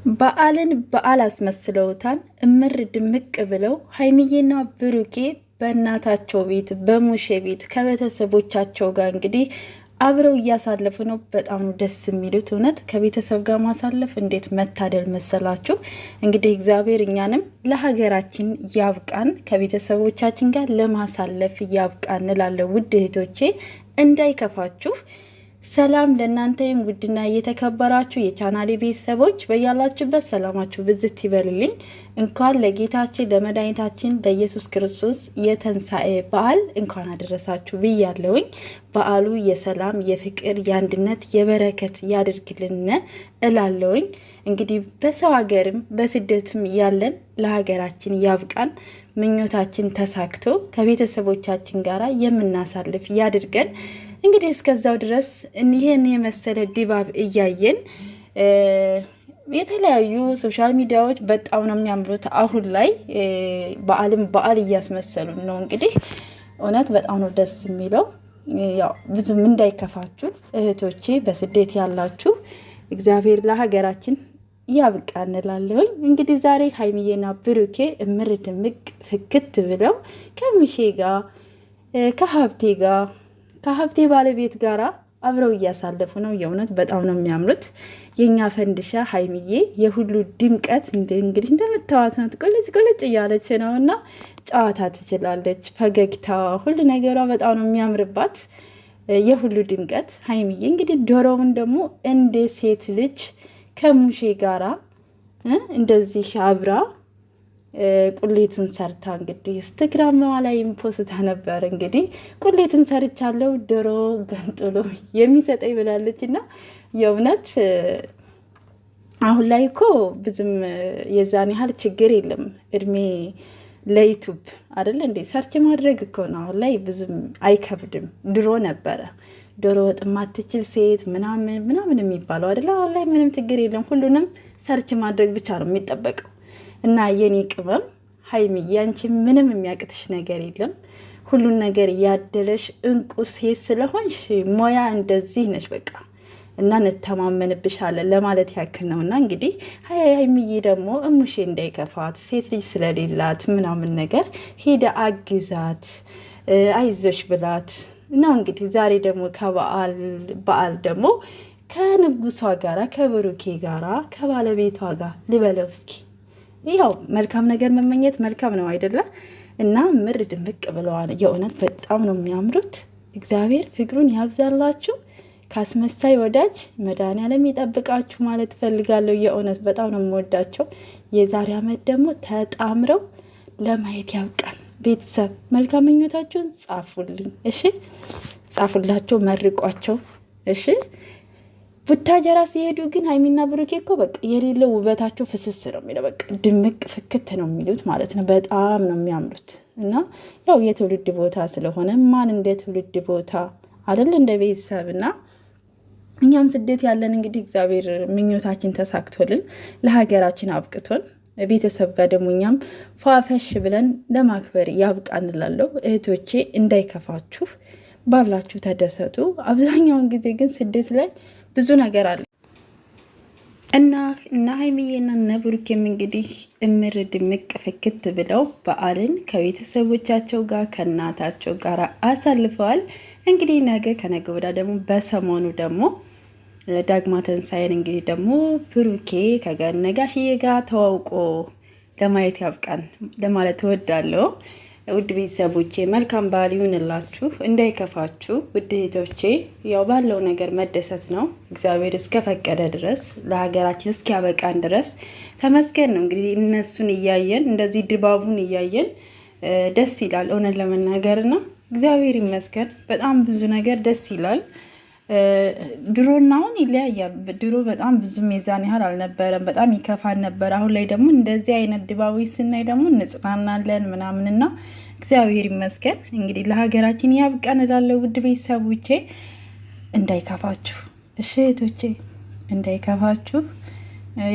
በዓልን በዓል አስመስለውታል። እምር ድምቅ ብለው ሀይሚዬና ብሩኬ በእናታቸው ቤት በሙሼ ቤት ከቤተሰቦቻቸው ጋር እንግዲህ አብረው እያሳለፉ ነው። በጣም ደስ የሚሉት እውነት ከቤተሰብ ጋር ማሳለፍ እንዴት መታደል መሰላችሁ። እንግዲህ እግዚአብሔር እኛንም ለሀገራችን ያብቃን፣ ከቤተሰቦቻችን ጋር ለማሳለፍ ያብቃን እንላለን። ውድ እህቶቼ እንዳይከፋችሁ ሰላም ለእናንተም ውድና እየተከበራችሁ የቻናሌ ቤተሰቦች በያላችሁበት ሰላማችሁ ብዝት ይበልልኝ። እንኳን ለጌታችን ለመድኃኒታችን ለኢየሱስ ክርስቶስ የትንሣኤ በዓል እንኳን አደረሳችሁ ብያለሁኝ። በዓሉ የሰላም የፍቅር የአንድነት የበረከት ያድርግልን እላለሁኝ። እንግዲህ በሰው ሀገርም በስደትም ያለን ለሀገራችን ያብቃን፣ ምኞታችን ተሳክቶ ከቤተሰቦቻችን ጋር የምናሳልፍ ያድርገን። እንግዲህ እስከዛው ድረስ ይህን የመሰለ ድባብ እያየን የተለያዩ ሶሻል ሚዲያዎች በጣም ነው የሚያምሩት። አሁን ላይ በዓልም በዓል እያስመሰሉ ነው። እንግዲህ እውነት በጣም ነው ደስ የሚለው። ያው ብዙም እንዳይከፋችሁ እህቶቼ፣ በስደት ያላችሁ እግዚአብሔር ለሀገራችን ያብቃ እንላለሁኝ። እንግዲህ ዛሬ ሀይሚዬና ብሩኬ እምር ድምቅ ፍክት ብለው ከሚሼ ጋር ከሀብቴ ባለቤት ጋራ አብረው እያሳለፉ ነው። የእውነት በጣም ነው የሚያምሩት። የኛ ፈንድሻ ሀይሚዬ የሁሉ ድምቀት እንግዲህ እንደምታዋት ናት። ቆለጭ እያለች ነው እና ጨዋታ ትችላለች። ፈገግታ፣ ሁሉ ነገሯ በጣም ነው የሚያምርባት። የሁሉ ድምቀት ሀይሚዬ እንግዲህ ዶሮውን ደግሞ እንደ ሴት ልጅ ከሙሼ ጋራ እንደዚህ አብራ ቁሌቱን ሰርታ እንግዲህ ኢንስታግራም ላይ ፖስታ ነበር። እንግዲህ ቁሌቱን ሰርቻለሁ ዶሮ ገንጥሎ የሚሰጠኝ ብላለች። እና የእውነት አሁን ላይ እኮ ብዙም የዛን ያህል ችግር የለም። እድሜ ለዩቱብ አይደለ እንዴ? ሰርች ማድረግ እኮ ነው። አሁን ላይ ብዙም አይከብድም። ድሮ ነበረ ዶሮ ወጥ ማትችል ሴት ምናምን የሚባለው አይደለ? አሁን ላይ ምንም ችግር የለም። ሁሉንም ሰርች ማድረግ ብቻ ነው የሚጠበቀው። እና የኔ ቅመም ሀይሚዬ አንቺ ምንም የሚያቅትሽ ነገር የለም። ሁሉን ነገር ያደለሽ እንቁ ሴት ስለሆንሽ ሞያ እንደዚህ ነሽ በቃ። እና እንተማመንብሻለን ለማለት ያክል ነው። እና እንግዲህ ሀይሚዬ ደግሞ እሙሼ እንዳይከፋት ሴት ልጅ ስለሌላት ምናምን ነገር ሄደ አግዛት፣ አይዞሽ ብላት ነው። እንግዲህ ዛሬ ደግሞ በዓል ደግሞ ከንጉሷ ጋራ ከብሩኬ ጋራ ከባለቤቷ ጋር ልበለው እስኪ። ያው መልካም ነገር መመኘት መልካም ነው አይደለ? እና ምር ድምቅ ብለዋል። የእውነት በጣም ነው የሚያምሩት። እግዚአብሔር ፍቅሩን ያብዛላችሁ። ካስመሳይ ወዳጅ መድኃኒዓለም ይጠብቃችሁ ማለት እፈልጋለሁ። የእውነት በጣም ነው የምወዳቸው። የዛሬ ዓመት ደግሞ ተጣምረው ለማየት ያብቃን። ቤተሰብ መልካም ምኞታችሁን ጻፉልኝ እሺ፣ ጻፉላቸው፣ መርቋቸው እሺ። ቡታጀራ ሲሄዱ ግን ሀይሚና ብሩኬ እኮ በቃ የሌለው ውበታቸው ፍስስ ነው የሚለው። በቃ ድምቅ ፍክት ነው የሚሉት ማለት ነው። በጣም ነው የሚያምሩት። እና ያው የትውልድ ቦታ ስለሆነ ማን እንደ ትውልድ ቦታ አይደል እንደ ቤተሰብ። እና እኛም ስደት ያለን እንግዲህ እግዚአብሔር ምኞታችን ተሳክቶልን ለሀገራችን አብቅቶን ቤተሰብ ጋር ደግሞ እኛም ፏፈሽ ብለን ለማክበር ያብቃ እንላለሁ። እህቶቼ እንዳይከፋችሁ፣ ባላችሁ ተደሰቱ። አብዛኛውን ጊዜ ግን ስደት ላይ ብዙ ነገር አለ እና ሀይሚዬና እነ ብሩኬም እንግዲህ እምር ድምቅ ፍክት ብለው በዓልን ከቤተሰቦቻቸው ጋር ከእናታቸው ጋር አሳልፈዋል። እንግዲህ ነገ ከነገ ወዲያ ደግሞ በሰሞኑ ደግሞ ዳግማ ትንሣኤን እንግዲህ ደግሞ ብሩኬ ከነጋሽዬ ጋር ተዋውቆ ለማየት ያብቃን ለማለት እወዳለሁ። ውድ ቤተሰቦቼ መልካም በዓል ይሁንላችሁ፣ እንዳይከፋችሁ። ውድ እህቶቼ ያው ባለው ነገር መደሰት ነው። እግዚአብሔር እስከፈቀደ ድረስ ለሀገራችን እስኪያበቃን ድረስ ተመስገን ነው። እንግዲህ እነሱን እያየን እንደዚህ ድባቡን እያየን ደስ ይላል። እውነት ለመናገርና እግዚአብሔር ይመስገን በጣም ብዙ ነገር ደስ ይላል። ድሮና አሁን ይለያያል። ድሮ በጣም ብዙም የዛን ያህል አልነበረም፣ በጣም ይከፋን ነበር። አሁን ላይ ደግሞ እንደዚህ አይነት ድባዊ ስናይ ደግሞ እንጽናናለን ምናምንና እግዚአብሔር ይመስገን። እንግዲህ ለሀገራችን ያብቃን እላለሁ። ውድ ቤተሰቦቼ እንዳይከፋችሁ እሺ እህቶቼ፣ እንዳይከፋችሁ።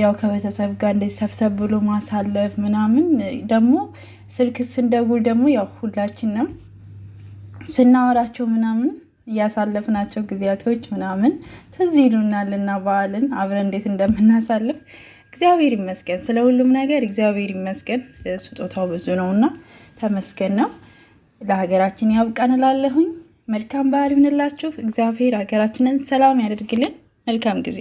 ያው ከቤተሰብ ጋር እንደዚህ ሰብሰብ ብሎ ማሳለፍ ምናምን ደግሞ ስልክ ስንደውል ደግሞ ያው ሁላችንም ስናወራቸው ምናምን ያሳለፍናቸው ጊዜያቶች ምናምን ትዝ ይሉናልና በዓልን አብረን እንዴት እንደምናሳልፍ እግዚአብሔር ይመስገን ስለ ሁሉም ነገር እግዚአብሔር ይመስገን። ስጦታው ብዙ ነውና ተመስገን ነው። ለሀገራችን ያብቃን እላለሁኝ። መልካም በዓል ይሁንላችሁ። እግዚአብሔር ሀገራችንን ሰላም ያደርግልን። መልካም ጊዜ